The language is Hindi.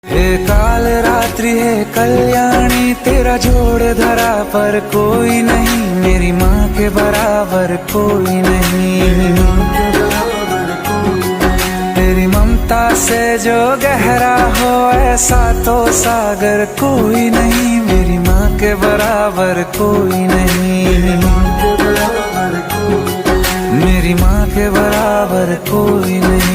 हे काल रात्रि है कल्याणी, तेरा जोड़ धरा पर कोई नहीं, मेरी माँ के बराबर कोई नहीं। तेरी ममता से जो गहरा हो ऐसा तो सागर कोई नहीं, मेरी माँ के बराबर कोई नहीं। मेरी माँ के बराबर कोई नहीं।